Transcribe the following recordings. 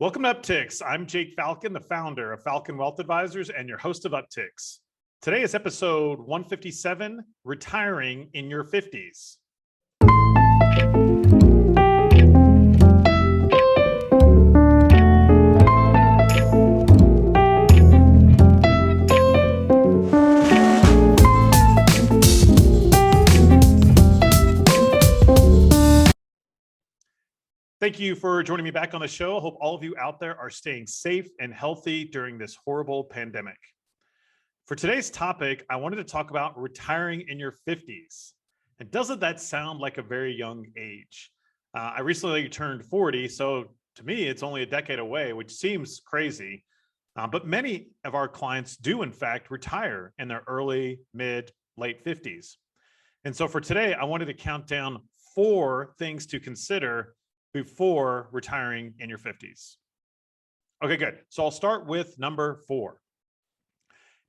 Welcome to Upticks. I'm Jake Falcon, the founder of Falcon Wealth Advisors and your host of Upticks. Today is episode 157, Retiring in Your 50s. Thank you for joining me back on the show. I hope all of you out there are staying safe and healthy during this horrible pandemic. For today's topic, I wanted to talk about retiring in your 50s. And doesn't that sound like a very young age? I recently turned 40, so to me, it's only a decade away, which seems crazy. But many of our clients do, in fact, retire in their early, mid, late 50s. And so for today, I wanted to count down 4 things to consider before retiring in your 50s. Okay, good. So I'll start with number 4.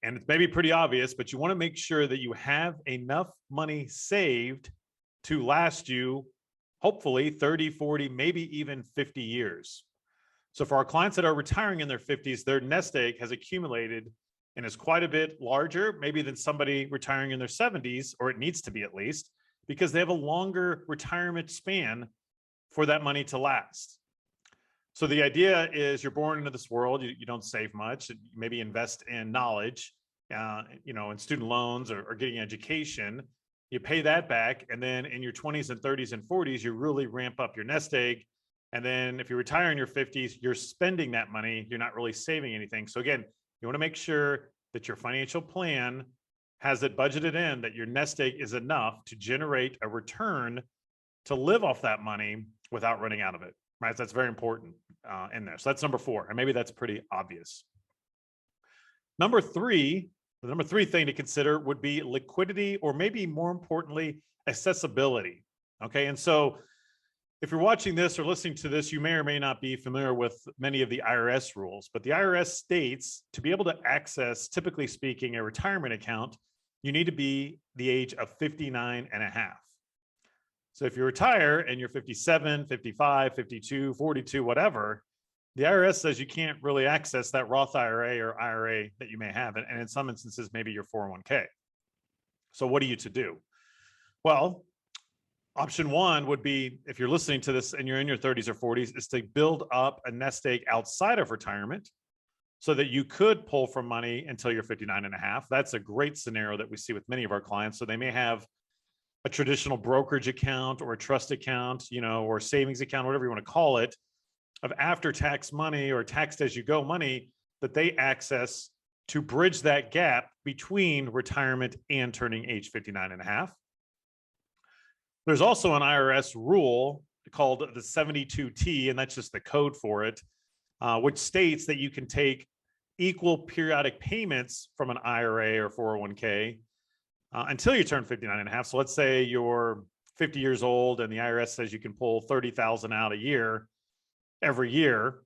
And it's maybe pretty obvious, but you want to make sure that you have enough money saved to last you, hopefully 30, 40, maybe even 50 years. So for our clients that are retiring in their 50s, their nest egg has accumulated and is quite a bit larger, maybe than somebody retiring in their 70s, or it needs to be at least, because they have a longer retirement span for that money to last. So the idea is you're born into this world, you don't save much, maybe invest in knowledge, in student loans or getting education, you pay that back. And then in your 20s and 30s and 40s, you really ramp up your nest egg. And then if you retire in your 50s, you're spending that money, you're not really saving anything. So again, you want to make sure that your financial plan has it budgeted in, that your nest egg is enough to generate a return to live off that money without running out of it, right? So that's very important in there. So that's number 4, and maybe that's pretty obvious. The number 3 thing to consider would be liquidity, or maybe more importantly, accessibility. Okay, and so if you're watching this or listening to this, you may or may not be familiar with many of the IRS rules, but the IRS states to be able to access, typically speaking, a retirement account, you need to be the age of 59 and a half. So if you retire and you're 57, 55, 52, 42, whatever, the IRS says you can't really access that Roth IRA or IRA that you may have. And in some instances, maybe your 401k. So what are you to do? Well, option 1 would be, if you're listening to this and you're in your 30s or 40s, is to build up a nest egg outside of retirement so that you could pull from money until you're 59 and a half. That's a great scenario that we see with many of our clients. So they may have a traditional brokerage account or a trust account, or savings account, whatever you want to call it, of after-tax money or taxed as you go money that they access to bridge that gap between retirement and turning age 59 and a half. There's also an IRS rule called the 72T, and that's just the code for it, which states that you can take equal periodic payments from an IRA or 401k until you turn 59 and a half. So let's say you're 50 years old and the IRS says you can pull 30,000 out a year every year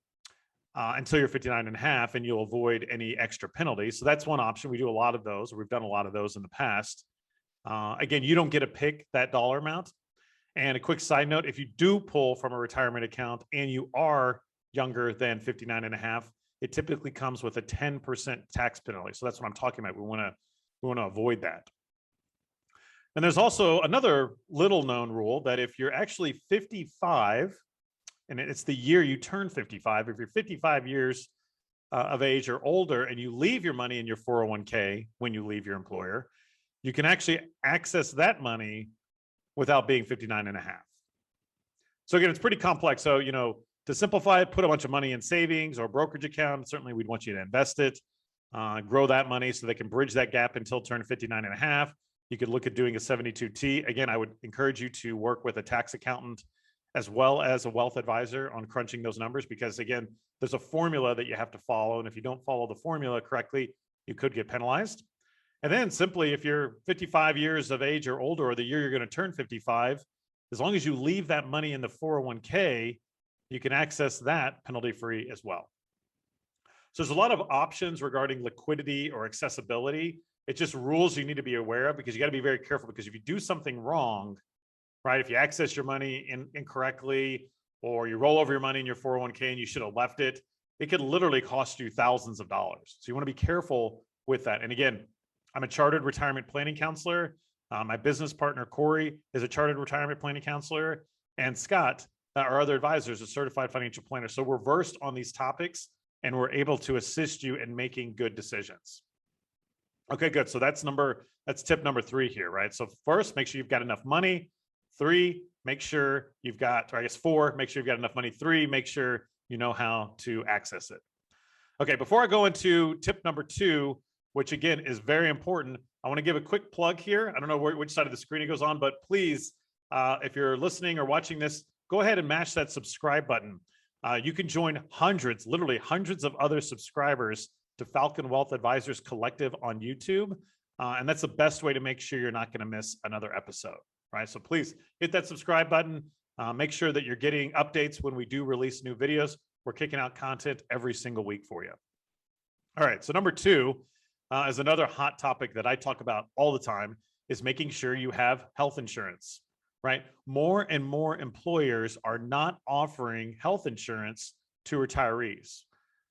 until you're 59 and a half, and you'll avoid any extra penalties. So that's one option. We do a lot of those, or we've done a lot of those in the past. Again, you don't get to pick that dollar amount. And a quick side note, if you do pull from a retirement account and you are younger than 59 and a half, it typically comes with a 10% tax penalty. So that's what I'm talking about. We want to avoid that. And there's also another little known rule that if you're actually 55, and it's the year you turn 55, if you're 55 years of age or older and you leave your money in your 401k when you leave your employer, you can actually access that money without being 59 and a half. So again, it's pretty complex. So, to simplify it, put a bunch of money in savings or brokerage account. Certainly we'd want you to invest it, grow that money so they can bridge that gap until turn 59 and a half. You could look at doing a 72T. Again, I would encourage you to work with a tax accountant as well as a wealth advisor on crunching those numbers, because again, there's a formula that you have to follow. And if you don't follow the formula correctly, you could get penalized. And then simply, if you're 55 years of age or older, or the year you're going to turn 55, as long as you leave that money in the 401k, you can access that penalty-free as well. So there's a lot of options regarding liquidity or accessibility. It's just rules you need to be aware of, because you got to be very careful, because if you do something wrong, right, if you access your money incorrectly, or you roll over your money in your 401k and you should have left it, it could literally cost you thousands of dollars. So you want to be careful with that. And again, I'm a chartered retirement planning counselor. My business partner, Corey, is a chartered retirement planning counselor. And Scott, our other advisor, is a certified financial planner. So we're versed on these topics and we're able to assist you in making good decisions. Okay, good. So that's tip number 3 here, right? So first, make sure you've got enough money. 3, make sure you've got, or I guess 4, make sure you've got enough money. 3, make sure you know how to access it. Okay, before I go into tip number 2, which again is very important, I want to give a quick plug here. I don't know which side of the screen it goes on, but please, if you're listening or watching this, go ahead and mash that subscribe button. You can join literally hundreds of other subscribers to Falcon Wealth Advisors Collective on YouTube. And that's the best way to make sure you're not going to miss another episode, right? So please hit that subscribe button. Make sure that you're getting updates when we do release new videos. We're kicking out content every single week for you. All right, so number 2 is another hot topic that I talk about all the time, is making sure you have health insurance, right? More and more employers are not offering health insurance to retirees.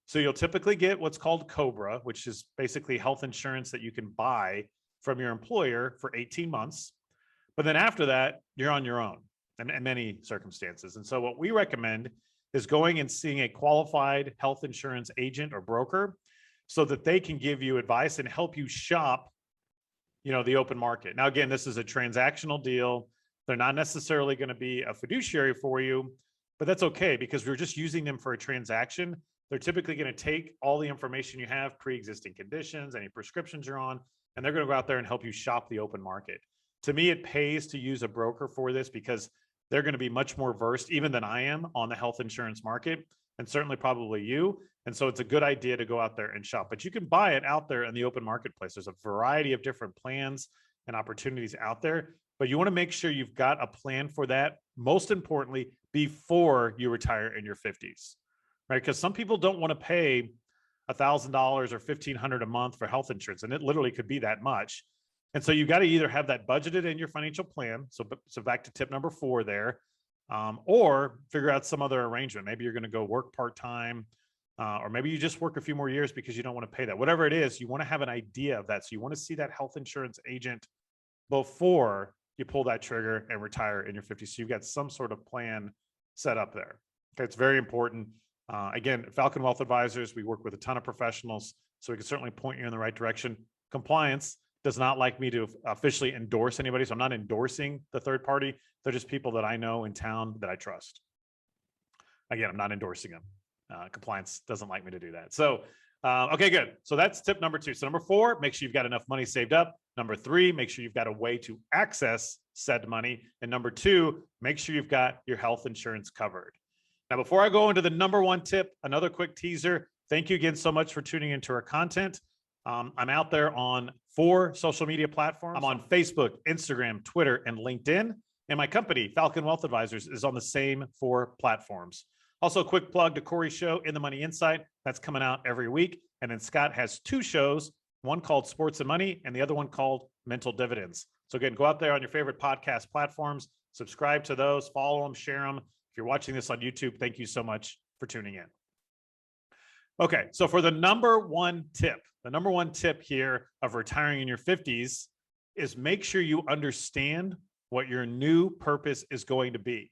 So you'll typically get what's called COBRA, which is basically health insurance that you can buy from your employer for 18 months. But then after that, you're on your own in many circumstances. And so what we recommend is going and seeing a qualified health insurance agent or broker so that they can give you advice and help you shop, the open market. Now, again, this is a transactional deal. They're not necessarily going to be a fiduciary for you, but that's okay because we're just using them for a transaction. They're typically going to take all the information you have, pre-existing conditions, any prescriptions you're on, and they're going to go out there and help you shop the open market. To me, it pays to use a broker for this because they're going to be much more versed even than I am on the health insurance market, and certainly probably you. And so it's a good idea to go out there and shop, but you can buy it out there in the open marketplace. There's a variety of different plans and opportunities out there, but you want to make sure you've got a plan for that. Most importantly, before you retire in your 50s. Right? Because some people don't want to pay $1,000 or $1,500 a month for health insurance, and it literally could be that much. And so you got to either have that budgeted in your financial plan. So back to tip number 4 there, or figure out some other arrangement. Maybe you're going to go work part-time, or maybe you just work a few more years because you don't want to pay that. Whatever it is, you want to have an idea of that. So you want to see that health insurance agent before you pull that trigger and retire in your 50s. So you've got some sort of plan set up there. Okay, it's very important. Again, Falcon Wealth Advisors, we work with a ton of professionals, so we can certainly point you in the right direction. Compliance does not like me to officially endorse anybody, so I'm not endorsing the third party. They're just people that I know in town that I trust. Again, I'm not endorsing them. Compliance doesn't like me to do that. So, okay, good. So that's tip number 2. So number 4, make sure you've got enough money saved up. Number 3, make sure you've got a way to access said money. And number 2, make sure you've got your health insurance covered. Now, before I go into the number 1 tip, another quick teaser. Thank you again so much for tuning into our content. I'm out there on 4 social media platforms. I'm on Facebook, Instagram, Twitter, and LinkedIn. And my company, Falcon Wealth Advisors, is on the same 4 platforms. Also, a quick plug to Corey's show, In the Money Insight. That's coming out every week. And then Scott has 2 shows, one called Sports and Money, and the other one called Mental Dividends. So again, go out there on your favorite podcast platforms, subscribe to those, follow them, share them. If you're watching this on YouTube, thank you so much for tuning in. Okay, so for the number 1 tip here of retiring in your 50s is make sure you understand what your new purpose is going to be.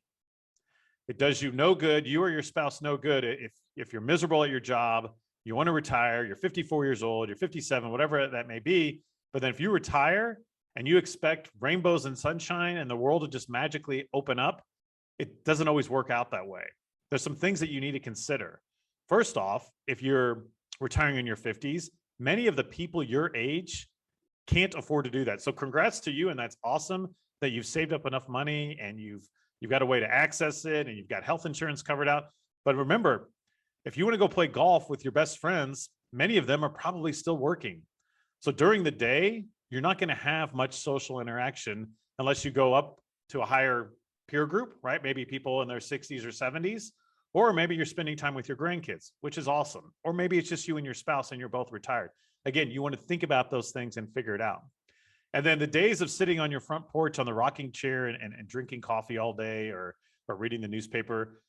It does you no good, you or your spouse no good, if you're miserable at your job, you want to retire, you're 54 years old, you're 57, whatever that may be. But then if you retire and you expect rainbows and sunshine and the world to just magically open up, it doesn't always work out that way. There's some things that you need to consider. First off, if you're retiring in your 50s, many of the people your age can't afford to do that. So congrats to you, and that's awesome that you've saved up enough money and you've got a way to access it and you've got health insurance covered out. But remember, if you want to go play golf with your best friends, many of them are probably still working. So during the day, you're not going to have much social interaction unless you go up to a higher peer group, right? Maybe people in their 60s or 70s, or maybe you're spending time with your grandkids, which is awesome. Or maybe it's just you and your spouse and you're both retired. Again, you want to think about those things and figure it out. And then the days of sitting on your front porch on the rocking chair and drinking coffee all day or reading the newspaper,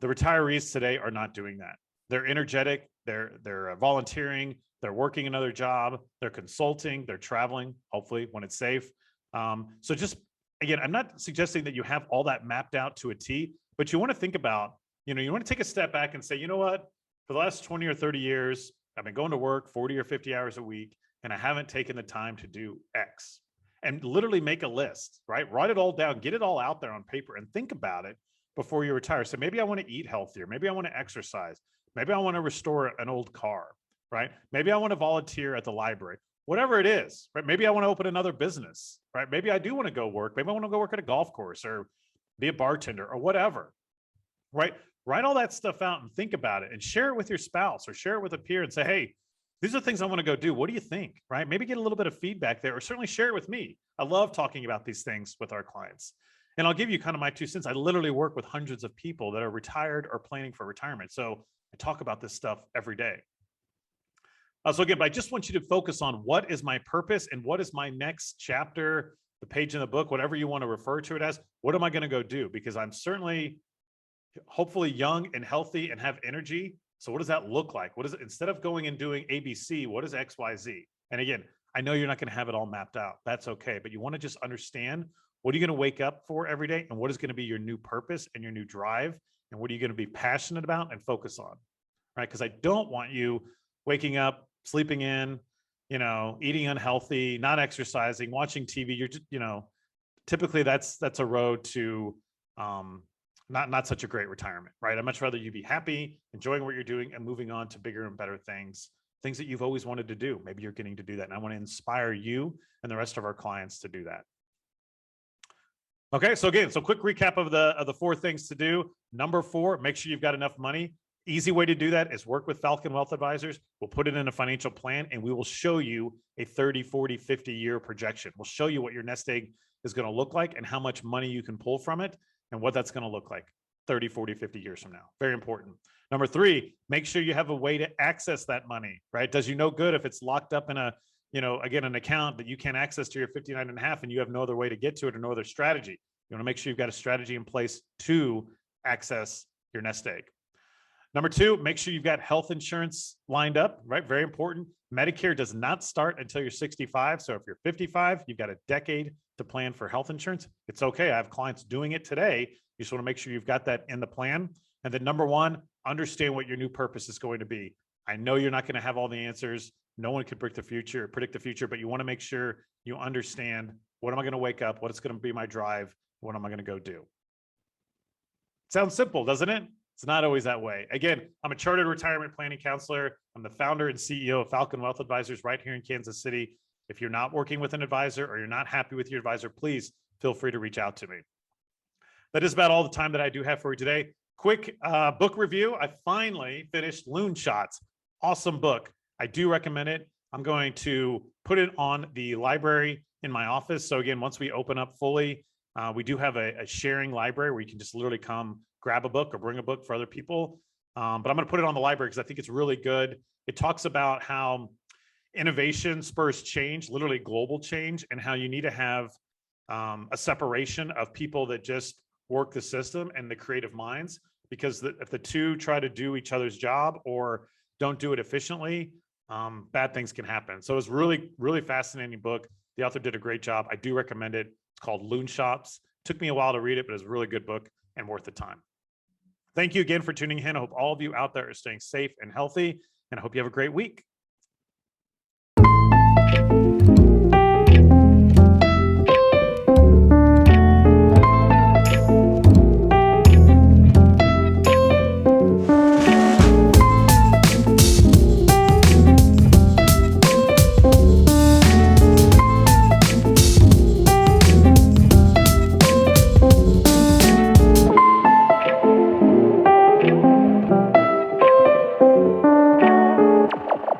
The retirees today are not doing that. They're energetic, they're volunteering, they're working another job, they're consulting, they're traveling, hopefully when it's safe. So just, again, I'm not suggesting that you have all that mapped out to a T, but you want to think about, you want to take a step back and say, you know what, for the last 20 or 30 years, I've been going to work 40 or 50 hours a week, and I haven't taken the time to do X. And literally make a list, right? Write it all down, get it all out there on paper and think about it before you retire. So maybe I want to eat healthier. Maybe I want to exercise. Maybe I want to restore an old car, right? Maybe I want to volunteer at the library, whatever it is, right? Maybe I want to open another business, right? Maybe I do want to go work. Maybe I want to go work at a golf course or be a bartender or whatever, right? Write all that stuff out and think about it and share it with your spouse or share it with a peer and say, hey, these are things I want to go do. What do you think? Right? Maybe get a little bit of feedback there, or certainly share it with me. I love talking about these things with our clients. And I'll give you kind of my 2 cents. I literally work with hundreds of people that are retired or planning for retirement. So I talk about this stuff every day. So again, but I just want you to focus on what is my purpose and what is my next chapter, the page in the book, whatever you want to refer to it as. What am I going to go do? Because I'm certainly, hopefully young and healthy and have energy. So what does that look like? What is it? Instead of going and doing ABC, what is XYZ? And again, I know you're not going to have it all mapped out. That's okay. But you want to just understand, what are you going to wake up for every day? And what is going to be your new purpose and your new drive? And what are you going to be passionate about and focus on? Right? Because I don't want you waking up, sleeping in, eating unhealthy, not exercising, watching TV. You're just, typically that's a road to, not such a great retirement, right? I'd much rather you be happy, enjoying what you're doing and moving on to bigger and better things that you've always wanted to do. Maybe you're getting to do that. And I want to inspire you and the rest of our clients to do that. Okay. So again, quick recap of the 4 things to do. Number 4, make sure you've got enough money. Easy way to do that is work with Falcon Wealth Advisors. We'll put it in a financial plan and we will show you a 30, 40, 50 year projection. We'll show you what your nest egg is going to look like and how much money you can pull from it and what that's going to look like 30, 40, 50 years from now. Very important. Number 3, make sure you have a way to access that money, right? Does you no good if it's locked up in a, again, an account that you can't access to your 59.5 and you have no other way to get to it or no other strategy. You want to make sure you've got a strategy in place to access your nest egg. Number 2, make sure you've got health insurance lined up, right? Very important. Medicare does not start until you're 65. So if you're 55, you've got a decade to plan for health insurance. It's okay. I have clients doing it today. You just want to make sure you've got that in the plan. And then number 1, understand what your new purpose is going to be. I know you're not going to have all the answers. No one can predict the future, but you want to make sure you understand, what am I going to wake up? What is going to be my drive? What am I going to go do? Sounds simple, doesn't it? It's not always that way. Again, I'm a chartered retirement planning counselor. I'm the founder and CEO of Falcon Wealth Advisors right here in Kansas City. If you're not working with an advisor or you're not happy with your advisor, please feel free to reach out to me. That is about all the time that I do have for you today. Quick book review. I finally finished Loon Shots. Awesome book. I do recommend it. I'm going to put it on the library in my office. So again, once we open up fully, we do have a sharing library where you can just literally come grab a book or bring a book for other people. But I'm going to put it on the library because I think it's really good. It talks about how innovation spurs change, literally global change, and how you need to have a separation of people that just work the system and the creative minds, because if the two try to do each other's job or don't do it efficiently, bad things can happen. So it's really, really fascinating book. The author did a great job. I do recommend it. It's called Loon Shops. Took me a while to read it, but it's a really good book and worth the time. Thank you again for tuning in. I hope all of you out there are staying safe and healthy, and I hope you have a great week.